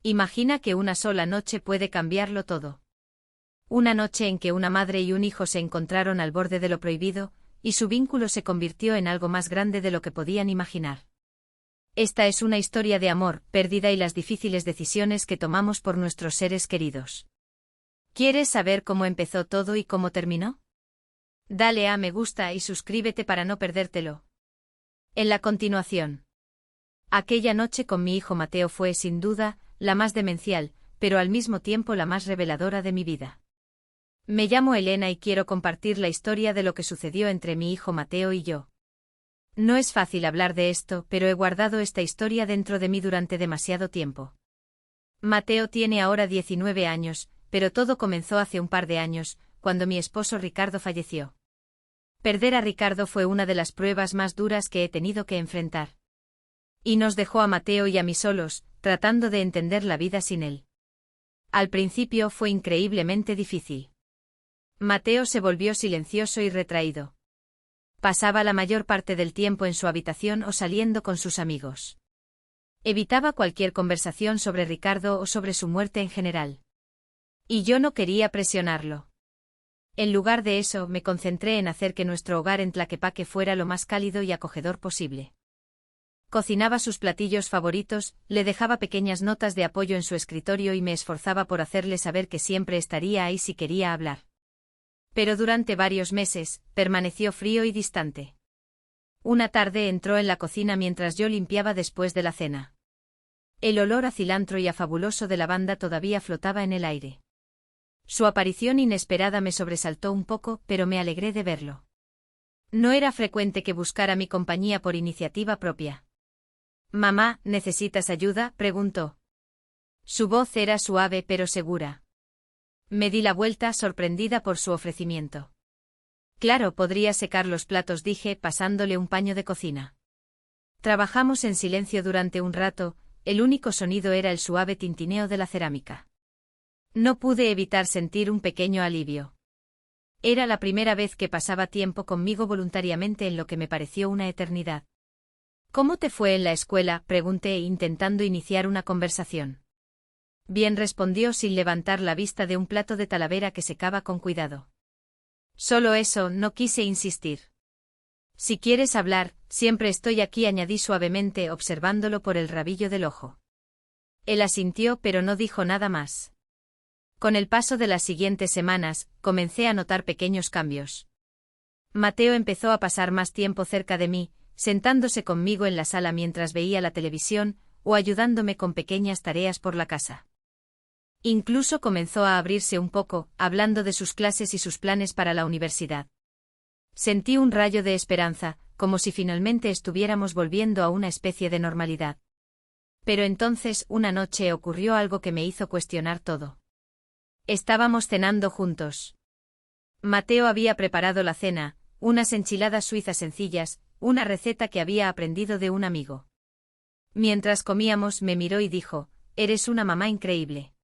Imagina que una sola noche puede cambiarlo todo. Una noche en que una madre y un hijo se encontraron al borde de lo prohibido, y su vínculo se convirtió en algo más grande de lo que podían imaginar. Esta es una historia de amor, pérdida y las difíciles decisiones que tomamos por nuestros seres queridos. ¿Quieres saber cómo empezó todo y cómo terminó? Dale a me gusta y suscríbete para no perdértelo. En la continuación. Aquella noche con mi hijo Mateo fue, sin duda, la más demencial, pero al mismo tiempo la más reveladora de mi vida. Me llamo Elena y quiero compartir la historia de lo que sucedió entre mi hijo Mateo y yo. No es fácil hablar de esto, pero he guardado esta historia dentro de mí durante demasiado tiempo. Mateo tiene ahora 19 años, pero todo comenzó hace un par de años, cuando mi esposo Ricardo falleció. Perder a Ricardo fue una de las pruebas más duras que he tenido que enfrentar. Y nos dejó a Mateo y a mí solos, tratando de entender la vida sin él. Al principio fue increíblemente difícil. Mateo se volvió silencioso y retraído. Pasaba la mayor parte del tiempo en su habitación o saliendo con sus amigos. Evitaba cualquier conversación sobre Ricardo o sobre su muerte en general. Y yo no quería presionarlo. En lugar de eso, me concentré en hacer que nuestro hogar en Tlaquepaque fuera lo más cálido y acogedor posible. Cocinaba sus platillos favoritos, le dejaba pequeñas notas de apoyo en su escritorio y me esforzaba por hacerle saber que siempre estaría ahí si quería hablar. Pero durante varios meses, permaneció frío y distante. Una tarde entró en la cocina mientras yo limpiaba después de la cena. El olor a cilantro y a fabuloso de lavanda todavía flotaba en el aire. Su aparición inesperada me sobresaltó un poco, pero me alegré de verlo. No era frecuente que buscara mi compañía por iniciativa propia. «Mamá, ¿necesitas ayuda?», preguntó. Su voz era suave pero segura. Me di la vuelta, sorprendida por su ofrecimiento. «Claro, podría secar los platos», dije, pasándole un paño de cocina. Trabajamos en silencio durante un rato, el único sonido era el suave tintineo de la cerámica. No pude evitar sentir un pequeño alivio. Era la primera vez que pasaba tiempo conmigo voluntariamente en lo que me pareció una eternidad. «¿Cómo te fue en la escuela?», pregunté, intentando iniciar una conversación. «Bien», respondió sin levantar la vista de un plato de talavera que secaba con cuidado. «Solo eso», no quise insistir. «Si quieres hablar, siempre estoy aquí», añadí suavemente, observándolo por el rabillo del ojo. Él asintió, pero no dijo nada más. Con el paso de las siguientes semanas, comencé a notar pequeños cambios. Mateo empezó a pasar más tiempo cerca de mí, sentándose conmigo en la sala mientras veía la televisión, o ayudándome con pequeñas tareas por la casa. Incluso comenzó a abrirse un poco, hablando de sus clases y sus planes para la universidad. Sentí un rayo de esperanza, como si finalmente estuviéramos volviendo a una especie de normalidad. Pero entonces, una noche ocurrió algo que me hizo cuestionar todo. Estábamos cenando juntos. Mateo había preparado la cena, unas enchiladas suizas sencillas, una receta que había aprendido de un amigo. Mientras comíamos me miró y dijo: «Eres una mamá increíble».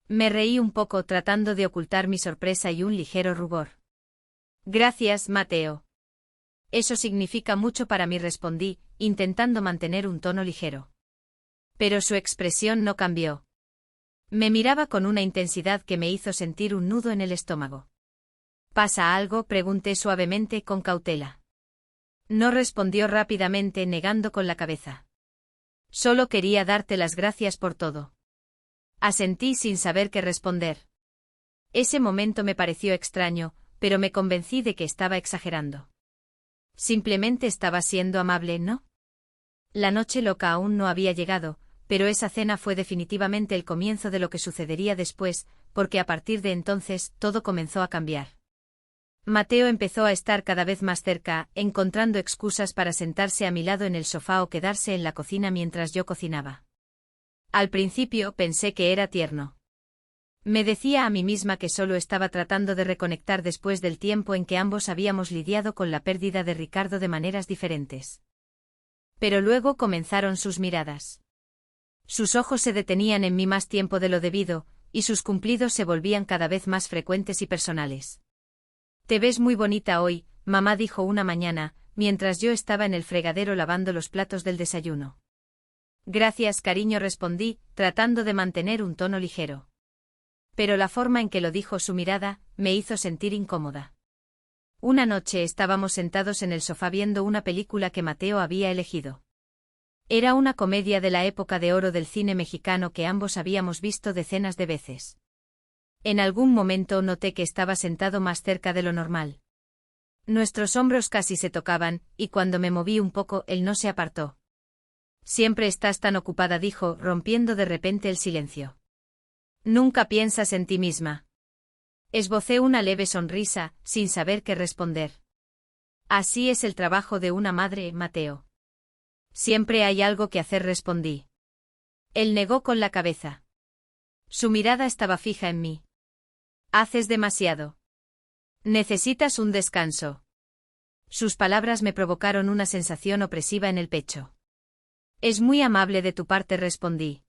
Me reí un poco tratando de ocultar mi sorpresa y un ligero rubor. «Gracias, Mateo. Eso significa mucho para mí», respondí, intentando mantener un tono ligero. Pero su expresión no cambió. Me miraba con una intensidad que me hizo sentir un nudo en el estómago. «¿Pasa algo?», pregunté suavemente, con cautela. No respondió rápidamente, negando con la cabeza. «Solo quería darte las gracias por todo». Asentí sin saber qué responder. Ese momento me pareció extraño, pero me convencí de que estaba exagerando. Simplemente estaba siendo amable, ¿no? La noche loca aún no había llegado, pero esa cena fue definitivamente el comienzo de lo que sucedería después, porque a partir de entonces todo comenzó a cambiar. Mateo empezó a estar cada vez más cerca, encontrando excusas para sentarse a mi lado en el sofá o quedarse en la cocina mientras yo cocinaba. Al principio pensé que era tierno. Me decía a mí misma que solo estaba tratando de reconectar después del tiempo en que ambos habíamos lidiado con la pérdida de Ricardo de maneras diferentes. Pero luego comenzaron sus miradas. Sus ojos se detenían en mí más tiempo de lo debido, y sus cumplidos se volvían cada vez más frecuentes y personales. «Te ves muy bonita hoy», mamá dijo una mañana, mientras yo estaba en el fregadero lavando los platos del desayuno. Gracias, cariño, respondí, tratando de mantener un tono ligero. Pero la forma en que lo dijo, su mirada, me hizo sentir incómoda. Una noche estábamos sentados en el sofá viendo una película que Mateo había elegido. Era una comedia de la época de oro del cine mexicano que ambos habíamos visto decenas de veces. En algún momento noté que estaba sentado más cerca de lo normal. Nuestros hombros casi se tocaban, y cuando me moví un poco, él no se apartó. Siempre estás tan ocupada, dijo, rompiendo de repente el silencio. Nunca piensas en ti misma. Esbocé una leve sonrisa, sin saber qué responder. Así es el trabajo de una madre, Mateo. Siempre hay algo que hacer, respondí. Él negó con la cabeza. Su mirada estaba fija en mí. Haces demasiado. Necesitas un descanso. Sus palabras me provocaron una sensación opresiva en el pecho. Es muy amable de tu parte, respondí.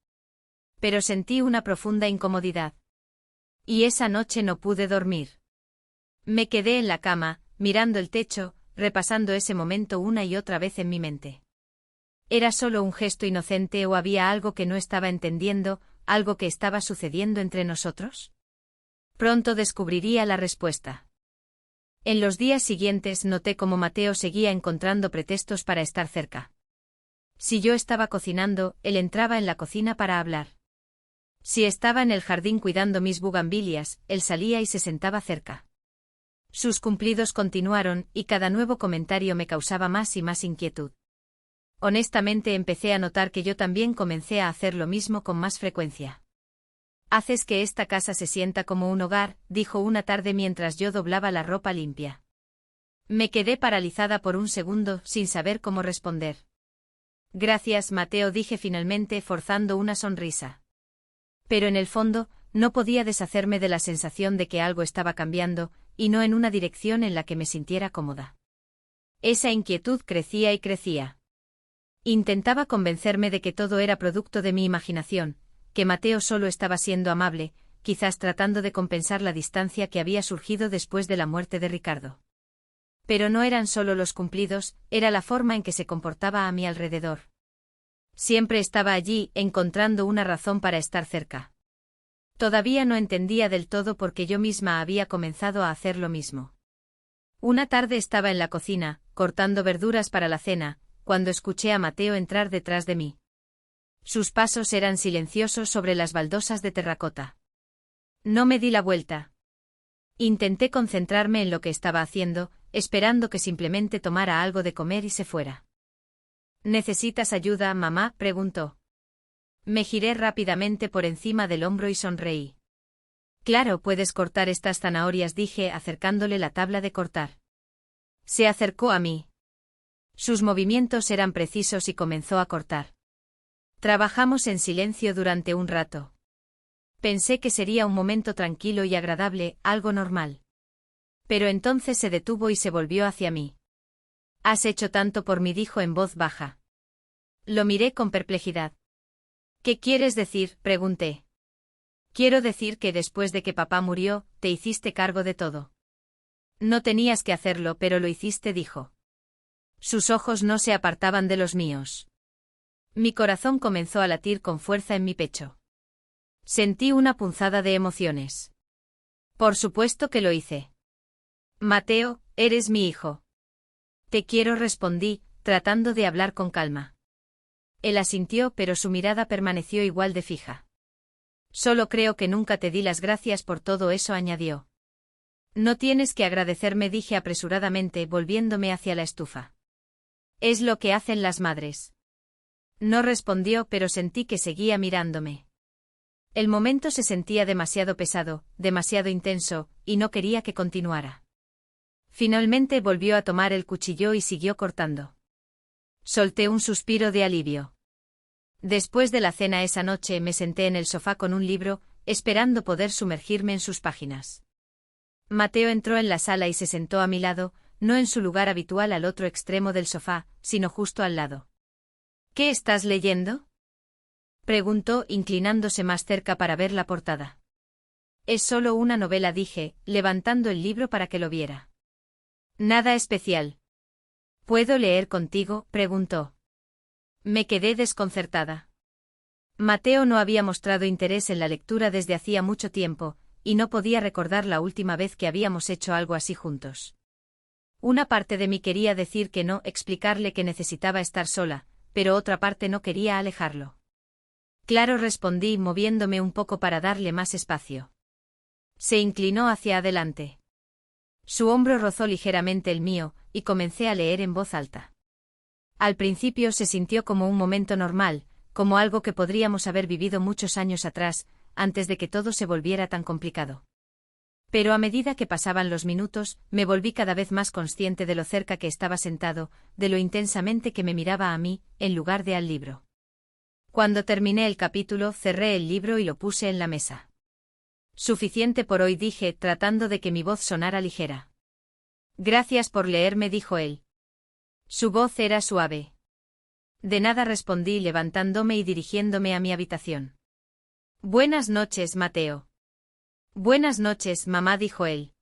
Pero sentí una profunda incomodidad. Y esa noche no pude dormir. Me quedé en la cama, mirando el techo, repasando ese momento una y otra vez en mi mente. ¿Era solo un gesto inocente o había algo que no estaba entendiendo, algo que estaba sucediendo entre nosotros? Pronto descubriría la respuesta. En los días siguientes noté cómo Mateo seguía encontrando pretextos para estar cerca. Si yo estaba cocinando, él entraba en la cocina para hablar. Si estaba en el jardín cuidando mis bugambilias, él salía y se sentaba cerca. Sus cumplidos continuaron, y cada nuevo comentario me causaba más y más inquietud. Honestamente empecé a notar que yo también comencé a hacer lo mismo con más frecuencia. Haces que esta casa se sienta como un hogar, dijo una tarde mientras yo doblaba la ropa limpia. Me quedé paralizada por un segundo, sin saber cómo responder. Gracias, Mateo, dije finalmente, forzando una sonrisa. Pero en el fondo, no podía deshacerme de la sensación de que algo estaba cambiando, y no en una dirección en la que me sintiera cómoda. Esa inquietud crecía y crecía. Intentaba convencerme de que todo era producto de mi imaginación, que Mateo solo estaba siendo amable, quizás tratando de compensar la distancia que había surgido después de la muerte de Ricardo. Pero no eran solo los cumplidos, era la forma en que se comportaba a mi alrededor. Siempre estaba allí, encontrando una razón para estar cerca. Todavía no entendía del todo por qué yo misma había comenzado a hacer lo mismo. Una tarde estaba en la cocina, cortando verduras para la cena, cuando escuché a Mateo entrar detrás de mí. Sus pasos eran silenciosos sobre las baldosas de terracota. No me di la vuelta. Intenté concentrarme en lo que estaba haciendo, esperando que simplemente tomara algo de comer y se fuera. ¿Necesitas ayuda, mamá?, preguntó. Me giré rápidamente por encima del hombro y sonreí. Claro, puedes cortar estas zanahorias, dije, acercándole la tabla de cortar. Se acercó a mí. Sus movimientos eran precisos y comenzó a cortar. Trabajamos en silencio durante un rato. Pensé que sería un momento tranquilo y agradable, algo normal. Pero entonces se detuvo y se volvió hacia mí. Has hecho tanto por mí, dijo en voz baja. Lo miré con perplejidad. ¿Qué quieres decir?, pregunté. Quiero decir que después de que papá murió, te hiciste cargo de todo. No tenías que hacerlo, pero lo hiciste, dijo. Sus ojos no se apartaban de los míos. Mi corazón comenzó a latir con fuerza en mi pecho. Sentí una punzada de emociones. Por supuesto que lo hice. Mateo, eres mi hijo. Te quiero, respondí, tratando de hablar con calma. Él asintió, pero su mirada permaneció igual de fija. Solo creo que nunca te di las gracias por todo eso, añadió. No tienes que agradecerme, dije apresuradamente, volviéndome hacia la estufa. Es lo que hacen las madres. No respondió, pero sentí que seguía mirándome. El momento se sentía demasiado pesado, demasiado intenso, y no quería que continuara. Finalmente volvió a tomar el cuchillo y siguió cortando. Solté un suspiro de alivio. Después de la cena esa noche me senté en el sofá con un libro, esperando poder sumergirme en sus páginas. Mateo entró en la sala y se sentó a mi lado, no en su lugar habitual al otro extremo del sofá, sino justo al lado. ¿Qué estás leyendo?, preguntó, inclinándose más cerca para ver la portada. Es solo una novela, dije, levantando el libro para que lo viera. Nada especial. ¿Puedo leer contigo?, preguntó. Me quedé desconcertada. Mateo no había mostrado interés en la lectura desde hacía mucho tiempo, y no podía recordar la última vez que habíamos hecho algo así juntos. Una parte de mí quería decir que no, explicarle que necesitaba estar sola, pero otra parte no quería alejarlo. Claro, respondí, moviéndome un poco para darle más espacio. Se inclinó hacia adelante. Su hombro rozó ligeramente el mío, y comencé a leer en voz alta. Al principio se sintió como un momento normal, como algo que podríamos haber vivido muchos años atrás, antes de que todo se volviera tan complicado. Pero a medida que pasaban los minutos, me volví cada vez más consciente de lo cerca que estaba sentado, de lo intensamente que me miraba a mí, en lugar de al libro. Cuando terminé el capítulo, cerré el libro y lo puse en la mesa. Suficiente por hoy, dije, tratando de que mi voz sonara ligera. Gracias por leerme, dijo él. Su voz era suave. De nada, respondí, levantándome y dirigiéndome a mi habitación. Buenas noches, Mateo. Buenas noches, mamá, dijo él.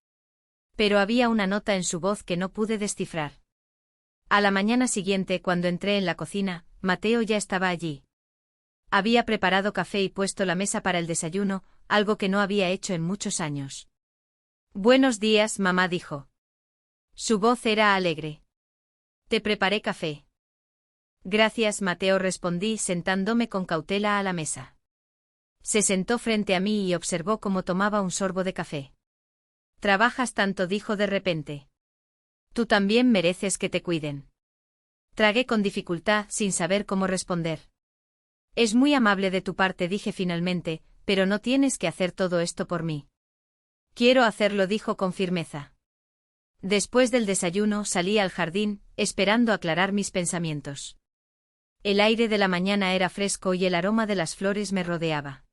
Pero había una nota en su voz que no pude descifrar. A la mañana siguiente, cuando entré en la cocina, Mateo ya estaba allí. Había preparado café y puesto la mesa para el desayuno, algo que no había hecho en muchos años. Buenos días, mamá, dijo. Su voz era alegre. Te preparé café. Gracias, Mateo, respondí, sentándome con cautela a la mesa. Se sentó frente a mí y observó cómo tomaba un sorbo de café. Trabajas tanto, dijo de repente. Tú también mereces que te cuiden. Tragué con dificultad, sin saber cómo responder. Es muy amable de tu parte, dije finalmente, pero no tienes que hacer todo esto por mí. Quiero hacerlo, dijo con firmeza. Después del desayuno salí al jardín, esperando aclarar mis pensamientos. El aire de la mañana era fresco y el aroma de las flores me rodeaba.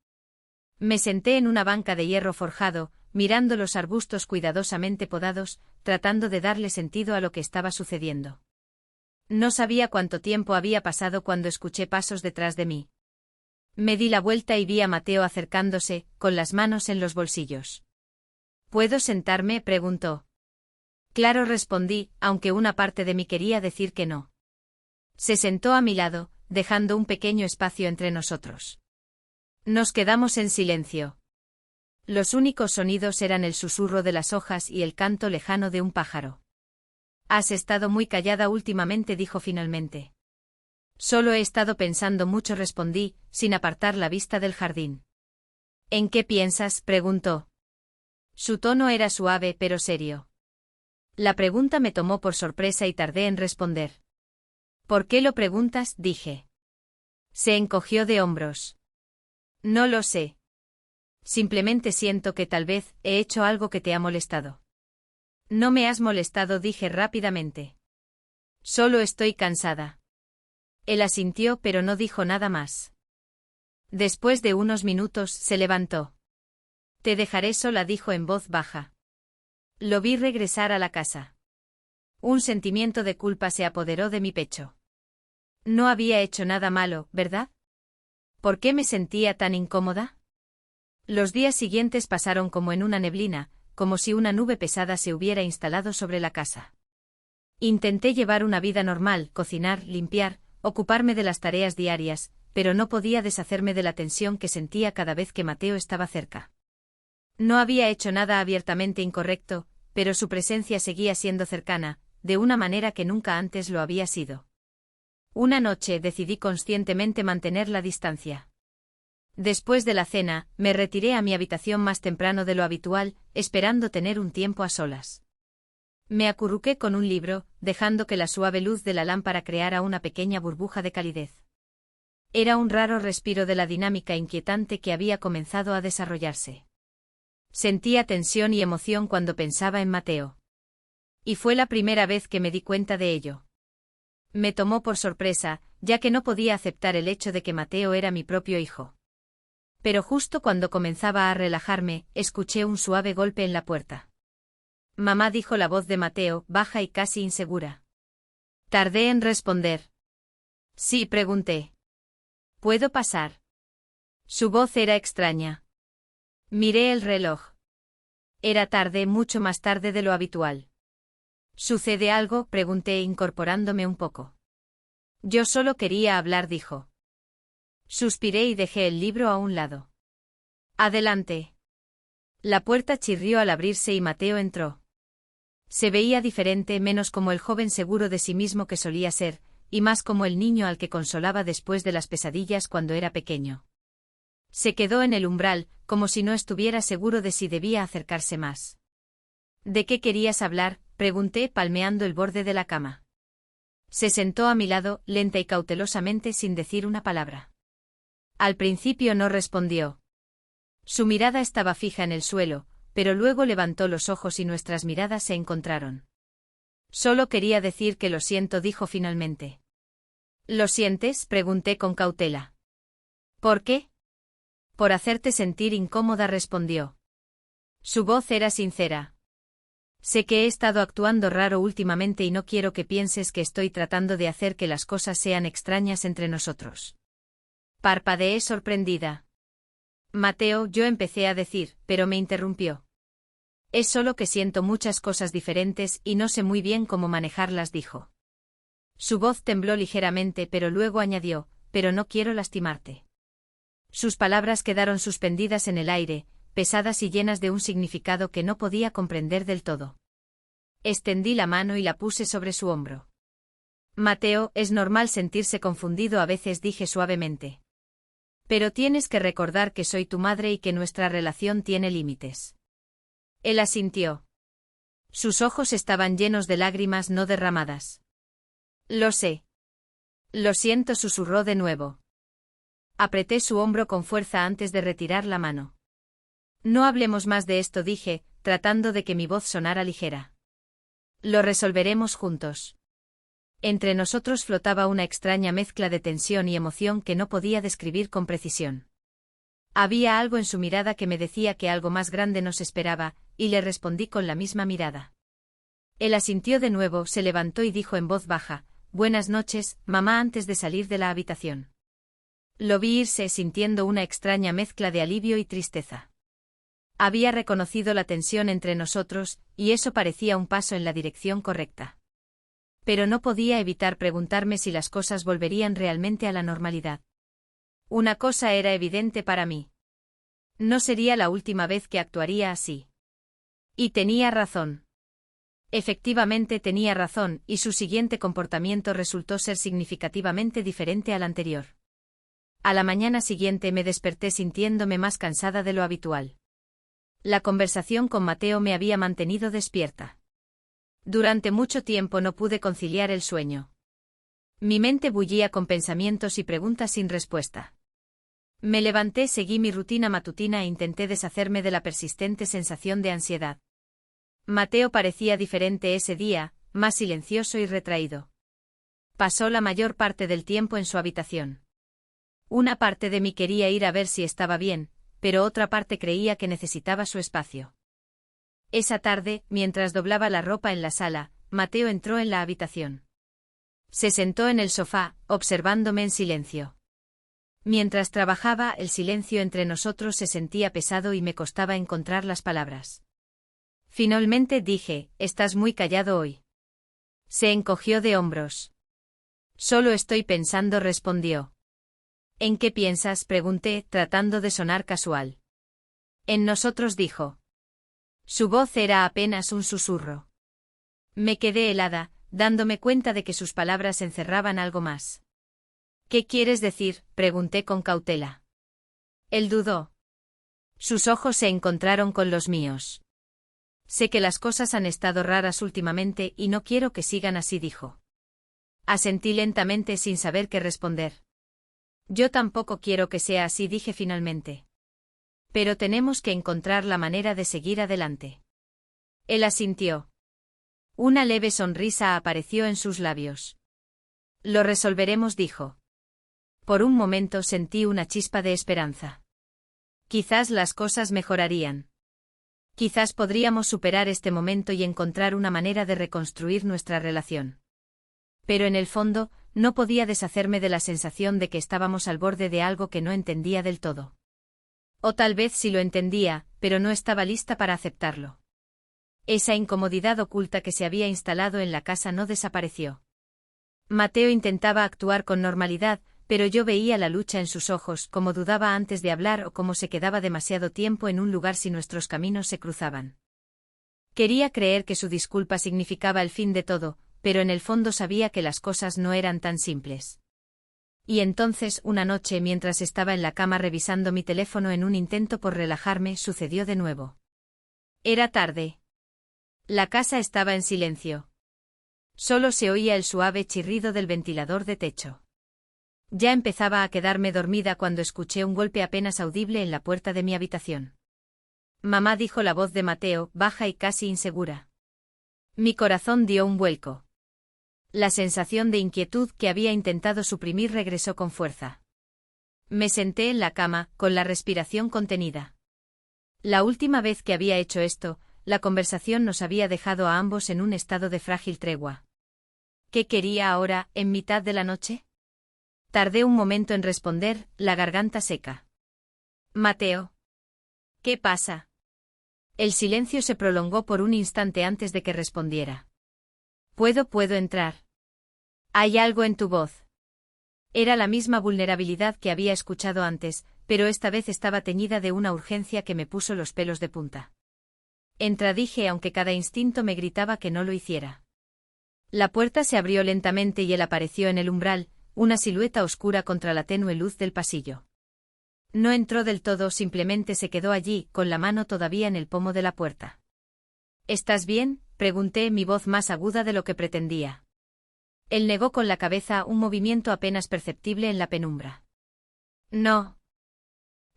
Me senté en una banca de hierro forjado, mirando los arbustos cuidadosamente podados, tratando de darle sentido a lo que estaba sucediendo. No sabía cuánto tiempo había pasado cuando escuché pasos detrás de mí. Me di la vuelta y vi a Mateo acercándose, con las manos en los bolsillos. ¿Puedo sentarme?, preguntó. Claro, respondí, aunque una parte de mí quería decir que no. Se sentó a mi lado, dejando un pequeño espacio entre nosotros. Nos quedamos en silencio. Los únicos sonidos eran el susurro de las hojas y el canto lejano de un pájaro. Has estado muy callada últimamente, dijo finalmente. Solo he estado pensando mucho, respondí, sin apartar la vista del jardín. ¿En qué piensas?, preguntó. Su tono era suave pero serio. La pregunta me tomó por sorpresa y tardé en responder. ¿Por qué lo preguntas?, dije. Se encogió de hombros. No lo sé. Simplemente siento que tal vez he hecho algo que te ha molestado. No me has molestado, dije rápidamente. Solo estoy cansada. Él asintió pero no dijo nada más. Después de unos minutos se levantó. Te dejaré sola, dijo en voz baja. Lo vi regresar a la casa. Un sentimiento de culpa se apoderó de mi pecho. No había hecho nada malo, ¿verdad? ¿Por qué me sentía tan incómoda? Los días siguientes pasaron como en una neblina, como si una nube pesada se hubiera instalado sobre la casa. Intenté llevar una vida normal, cocinar, limpiar, ocuparme de las tareas diarias, pero no podía deshacerme de la tensión que sentía cada vez que Mateo estaba cerca. No había hecho nada abiertamente incorrecto, pero su presencia seguía siendo cercana, de una manera que nunca antes lo había sido. Una noche decidí conscientemente mantener la distancia. Después de la cena, me retiré a mi habitación más temprano de lo habitual, esperando tener un tiempo a solas. Me acurruqué con un libro, dejando que la suave luz de la lámpara creara una pequeña burbuja de calidez. Era un raro respiro de la dinámica inquietante que había comenzado a desarrollarse. Sentía tensión y emoción cuando pensaba en Mateo. Y fue la primera vez que me di cuenta de ello. Me tomó por sorpresa, ya que no podía aceptar el hecho de que Mateo era mi propio hijo. Pero justo cuando comenzaba a relajarme, escuché un suave golpe en la puerta. Mamá, dijo la voz de Mateo, baja y casi insegura. Tardé en responder. Sí, pregunté. ¿Puedo pasar? Su voz era extraña. Miré el reloj. Era tarde, mucho más tarde de lo habitual. ¿Sucede algo?, pregunté incorporándome un poco. Yo solo quería hablar, dijo. Suspiré y dejé el libro a un lado. Adelante. La puerta chirrió al abrirse y Mateo entró. Se veía diferente, menos como el joven seguro de sí mismo que solía ser, y más como el niño al que consolaba después de las pesadillas cuando era pequeño. Se quedó en el umbral, como si no estuviera seguro de si debía acercarse más. ¿De qué querías hablar?, pregunté palmeando el borde de la cama. Se sentó a mi lado, lenta y cautelosamente sin decir una palabra. Al principio no respondió. Su mirada estaba fija en el suelo, pero luego levantó los ojos y nuestras miradas se encontraron. Solo quería decir que lo siento, dijo finalmente. ¿Lo sientes?, pregunté con cautela. ¿Por qué? Por hacerte sentir incómoda, respondió. Su voz era sincera. Sé que he estado actuando raro últimamente y no quiero que pienses que estoy tratando de hacer que las cosas sean extrañas entre nosotros. Parpadeé sorprendida. Mateo, yo empecé a decir, pero me interrumpió. Es solo que siento muchas cosas diferentes y no sé muy bien cómo manejarlas, dijo. Su voz tembló ligeramente, pero luego añadió, pero no quiero lastimarte. Sus palabras quedaron suspendidas en el aire, pesadas y llenas de un significado que no podía comprender del todo. Extendí la mano y la puse sobre su hombro. Mateo, es normal sentirse confundido a veces, dije suavemente. Pero tienes que recordar que soy tu madre y que nuestra relación tiene límites. Él asintió. Sus ojos estaban llenos de lágrimas no derramadas. Lo sé. Lo siento, susurró de nuevo. Apreté su hombro con fuerza antes de retirar la mano. No hablemos más de esto, dije, tratando de que mi voz sonara ligera. Lo resolveremos juntos. Entre nosotros flotaba una extraña mezcla de tensión y emoción que no podía describir con precisión. Había algo en su mirada que me decía que algo más grande nos esperaba, y le respondí con la misma mirada. Él asintió de nuevo, se levantó y dijo en voz baja, «Buenas noches, mamá», antes de salir de la habitación. Lo vi irse sintiendo una extraña mezcla de alivio y tristeza. Había reconocido la tensión entre nosotros, y eso parecía un paso en la dirección correcta. Pero no podía evitar preguntarme si las cosas volverían realmente a la normalidad. Una cosa era evidente para mí. No sería la última vez que actuaría así. Y tenía razón. Efectivamente tenía razón, y su siguiente comportamiento resultó ser significativamente diferente al anterior. A la mañana siguiente me desperté sintiéndome más cansada de lo habitual. La conversación con Mateo me había mantenido despierta. Durante mucho tiempo no pude conciliar el sueño. Mi mente bullía con pensamientos y preguntas sin respuesta. Me levanté, seguí mi rutina matutina e intenté deshacerme de la persistente sensación de ansiedad. Mateo parecía diferente ese día, más silencioso y retraído. Pasó la mayor parte del tiempo en su habitación. Una parte de mí quería ir a ver si estaba bien, pero otra parte creía que necesitaba su espacio. Esa tarde, mientras doblaba la ropa en la sala, Mateo entró en la habitación. Se sentó en el sofá, observándome en silencio. Mientras trabajaba, el silencio entre nosotros se sentía pesado y me costaba encontrar las palabras. Finalmente dije, «Estás muy callado hoy». Se encogió de hombros. «Solo estoy pensando», respondió. «¿En qué piensas?», pregunté, tratando de sonar casual. «En nosotros», dijo. Su voz era apenas un susurro. Me quedé helada, dándome cuenta de que sus palabras encerraban algo más. «¿Qué quieres decir?», pregunté con cautela. Él dudó. Sus ojos se encontraron con los míos. «Sé que las cosas han estado raras últimamente y no quiero que sigan así», dijo. Asentí lentamente sin saber qué responder. «Yo tampoco quiero que sea así», dije finalmente. «Pero tenemos que encontrar la manera de seguir adelante». Él asintió. Una leve sonrisa apareció en sus labios. «Lo resolveremos», dijo. Por un momento sentí una chispa de esperanza. Quizás las cosas mejorarían. Quizás podríamos superar este momento y encontrar una manera de reconstruir nuestra relación. Pero en el fondo, no podía deshacerme de la sensación de que estábamos al borde de algo que no entendía del todo. O tal vez sí lo entendía, pero no estaba lista para aceptarlo. Esa incomodidad oculta que se había instalado en la casa no desapareció. Mateo intentaba actuar con normalidad, pero yo veía la lucha en sus ojos, como dudaba antes de hablar o como se quedaba demasiado tiempo en un lugar si nuestros caminos se cruzaban. Quería creer que su disculpa significaba el fin de todo, pero en el fondo sabía que las cosas no eran tan simples. Y entonces, una noche mientras estaba en la cama revisando mi teléfono en un intento por relajarme, sucedió de nuevo. Era tarde. La casa estaba en silencio. Solo se oía el suave chirrido del ventilador de techo. Ya empezaba a quedarme dormida cuando escuché un golpe apenas audible en la puerta de mi habitación. Mamá, dijo la voz de Mateo, baja y casi insegura. Mi corazón dio un vuelco. La sensación de inquietud que había intentado suprimir regresó con fuerza. Me senté en la cama, con la respiración contenida. La última vez que había hecho esto, la conversación nos había dejado a ambos en un estado de frágil tregua. ¿Qué quería ahora, en mitad de la noche? Tardé un momento en responder, la garganta seca. Mateo. ¿Qué pasa? El silencio se prolongó por un instante antes de que respondiera. Puedo entrar. Hay algo en tu voz. Era la misma vulnerabilidad que había escuchado antes, pero esta vez estaba teñida de una urgencia que me puso los pelos de punta. Entra, dije, aunque cada instinto me gritaba que no lo hiciera. La puerta se abrió lentamente y él apareció en el umbral, una silueta oscura contra la tenue luz del pasillo. No entró del todo, simplemente se quedó allí, con la mano todavía en el pomo de la puerta. ¿Estás bien?, pregunté, mi voz más aguda de lo que pretendía. Él negó con la cabeza, un movimiento apenas perceptible en la penumbra. No.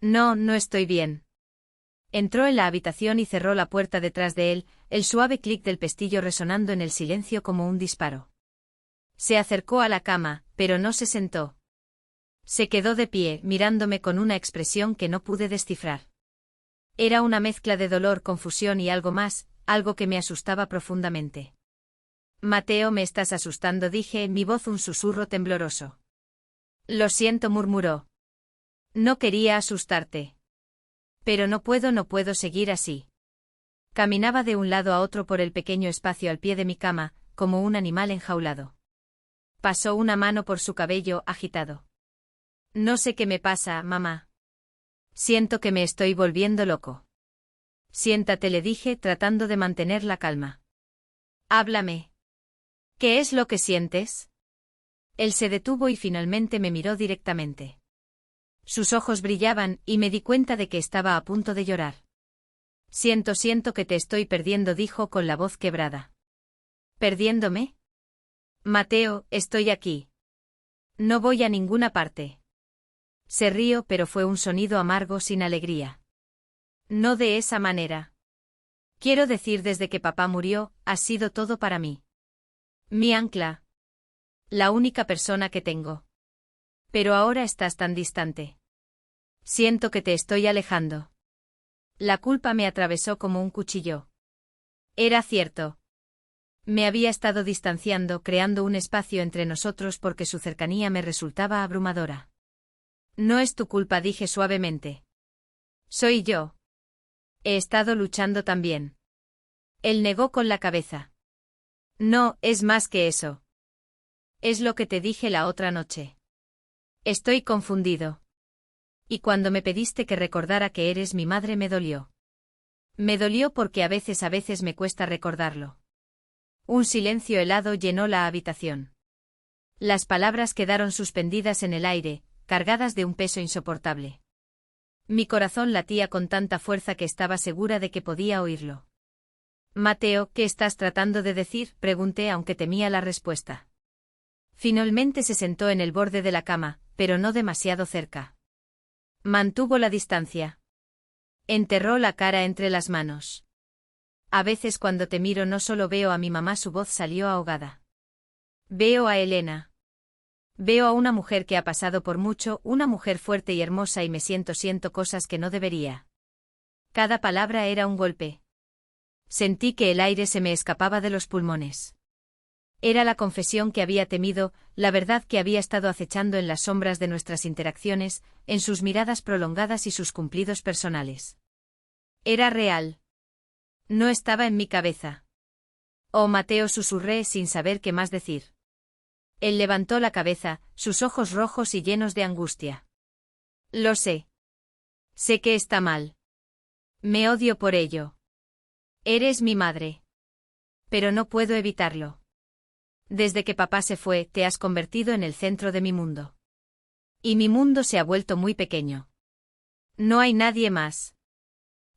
No estoy bien. Entró en la habitación y cerró la puerta detrás de él, el suave clic del pestillo resonando en el silencio como un disparo. Se acercó a la cama, pero no se sentó. Se quedó de pie, mirándome con una expresión que no pude descifrar. Era una mezcla de dolor, confusión y algo más, algo que me asustaba profundamente. Mateo, me estás asustando, dije, mi voz un susurro tembloroso. Lo siento, murmuró. No quería asustarte. Pero no puedo seguir así. Caminaba de un lado a otro por el pequeño espacio al pie de mi cama, como un animal enjaulado. Pasó una mano por su cabello, agitado. No sé qué me pasa, mamá. Siento que me estoy volviendo loco. Siéntate, le dije, tratando de mantener la calma. Háblame. ¿Qué es lo que sientes? Él se detuvo y finalmente me miró directamente. Sus ojos brillaban, y me di cuenta de que estaba a punto de llorar. Siento que te estoy perdiendo, dijo con la voz quebrada. ¿Perdiéndome? Mateo, estoy aquí. No voy a ninguna parte. Se rió, pero fue un sonido amargo, sin alegría. No de esa manera. Quiero decir, desde que papá murió, has sido todo para mí. Mi ancla. La única persona que tengo. Pero ahora estás tan distante. Siento que te estoy alejando. La culpa me atravesó como un cuchillo. Era cierto. Me había estado distanciando, creando un espacio entre nosotros porque su cercanía me resultaba abrumadora. No es tu culpa, dije suavemente. Soy yo. He estado luchando también. Él negó con la cabeza. No, es más que eso. Es lo que te dije la otra noche. Estoy confundido. Y cuando me pediste que recordara que eres mi madre me dolió. Me dolió porque a veces me cuesta recordarlo. Un silencio helado llenó la habitación. Las palabras quedaron suspendidas en el aire, cargadas de un peso insoportable. Mi corazón latía con tanta fuerza que estaba segura de que podía oírlo. Mateo, ¿qué estás tratando de decir?, pregunté, aunque temía la respuesta. Finalmente se sentó en el borde de la cama, pero no demasiado cerca. Mantuvo la distancia. Enterró la cara entre las manos. A veces cuando te miro no solo veo a mi mamá, su voz salió ahogada. Veo a Elena. Veo a una mujer que ha pasado por mucho, una mujer fuerte y hermosa, y me siento cosas que no debería. Cada palabra era un golpe. Sentí que el aire se me escapaba de los pulmones. Era la confesión que había temido, la verdad que había estado acechando en las sombras de nuestras interacciones, en sus miradas prolongadas y sus cumplidos personales. Era real. No estaba en mi cabeza. Oh, Mateo, susurré sin saber qué más decir. Él levantó la cabeza, sus ojos rojos y llenos de angustia. Lo sé. Sé que está mal. Me odio por ello. Eres mi madre. Pero no puedo evitarlo. Desde que papá se fue, te has convertido en el centro de mi mundo. Y mi mundo se ha vuelto muy pequeño. No hay nadie más.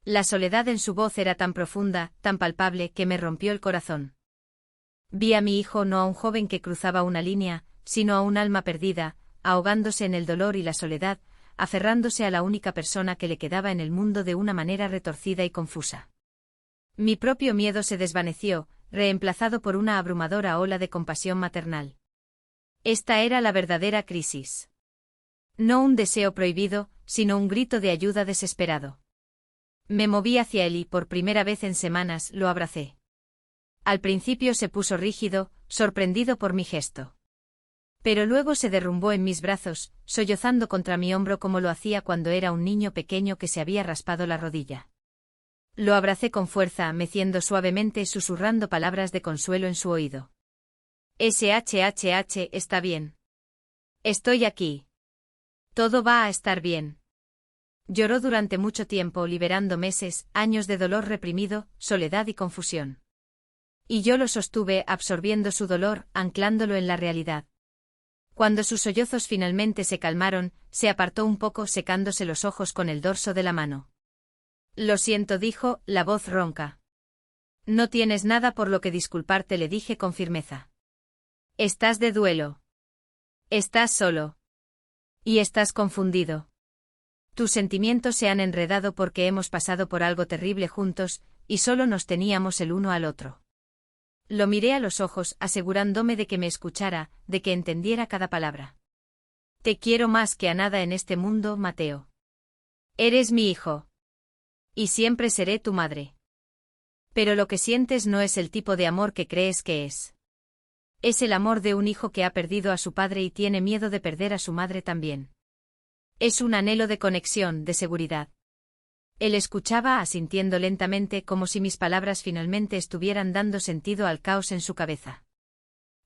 La soledad en su voz era tan profunda, tan palpable, que me rompió el corazón. Vi a mi hijo, no a un joven que cruzaba una línea, sino a un alma perdida, ahogándose en el dolor y la soledad, aferrándose a la única persona que le quedaba en el mundo de una manera retorcida y confusa. Mi propio miedo se desvaneció, reemplazado por una abrumadora ola de compasión maternal. Esta era la verdadera crisis. No un deseo prohibido, sino un grito de ayuda desesperado. Me moví hacia él y por primera vez en semanas lo abracé. Al principio se puso rígido, sorprendido por mi gesto. Pero luego se derrumbó en mis brazos, sollozando contra mi hombro como lo hacía cuando era un niño pequeño que se había raspado la rodilla. Lo abracé con fuerza, meciendo suavemente, susurrando palabras de consuelo en su oído. SHHH, está bien. Estoy aquí. Todo va a estar bien. Lloró durante mucho tiempo, liberando meses, años de dolor reprimido, soledad y confusión. Y yo lo sostuve, absorbiendo su dolor, anclándolo en la realidad. Cuando sus sollozos finalmente se calmaron, se apartó un poco, secándose los ojos con el dorso de la mano. Lo siento, dijo, la voz ronca. No tienes nada por lo que disculparte, le dije con firmeza. Estás de duelo. Estás solo. Y estás confundido. Tus sentimientos se han enredado porque hemos pasado por algo terrible juntos, y solo nos teníamos el uno al otro. Lo miré a los ojos, asegurándome de que me escuchara, de que entendiera cada palabra. Te quiero más que a nada en este mundo, Mateo. Eres mi hijo. Y siempre seré tu madre. Pero lo que sientes no es el tipo de amor que crees que es. Es el amor de un hijo que ha perdido a su padre y tiene miedo de perder a su madre también. Es un anhelo de conexión, de seguridad. Él escuchaba, asintiendo lentamente, como si mis palabras finalmente estuvieran dando sentido al caos en su cabeza.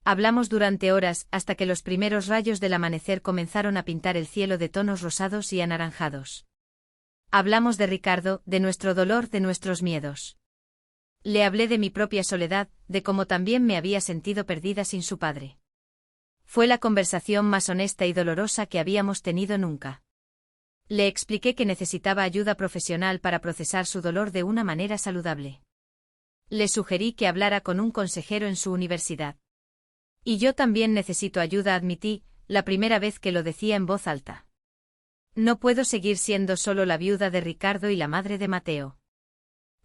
Hablamos durante horas, hasta que los primeros rayos del amanecer comenzaron a pintar el cielo de tonos rosados y anaranjados. Hablamos de Ricardo, de nuestro dolor, de nuestros miedos. Le hablé de mi propia soledad, de cómo también me había sentido perdida sin su padre. Fue la conversación más honesta y dolorosa que habíamos tenido nunca. Le expliqué que necesitaba ayuda profesional para procesar su dolor de una manera saludable. Le sugerí que hablara con un consejero en su universidad. Y yo también necesito ayuda, admití, la primera vez que lo decía en voz alta. No puedo seguir siendo solo la viuda de Ricardo y la madre de Mateo.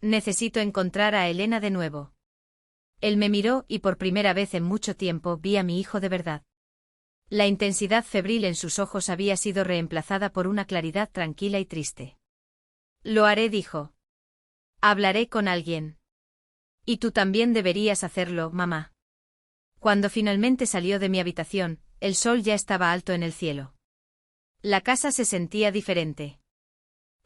Necesito encontrar a Elena de nuevo. Él me miró y por primera vez en mucho tiempo vi a mi hijo de verdad. La intensidad febril en sus ojos había sido reemplazada por una claridad tranquila y triste. Lo haré, dijo. Hablaré con alguien. Y tú también deberías hacerlo, mamá. Cuando finalmente salió de mi habitación, el sol ya estaba alto en el cielo. La casa se sentía diferente.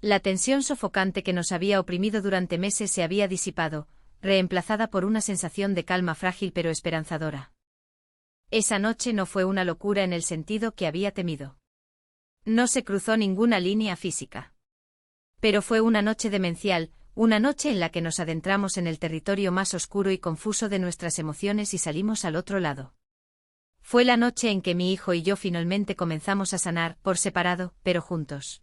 La tensión sofocante que nos había oprimido durante meses se había disipado, reemplazada por una sensación de calma frágil pero esperanzadora. Esa noche no fue una locura en el sentido que había temido. No se cruzó ninguna línea física. Pero fue una noche demencial, una noche en la que nos adentramos en el territorio más oscuro y confuso de nuestras emociones y salimos al otro lado. Fue la noche en que mi hijo y yo finalmente comenzamos a sanar, por separado, pero juntos.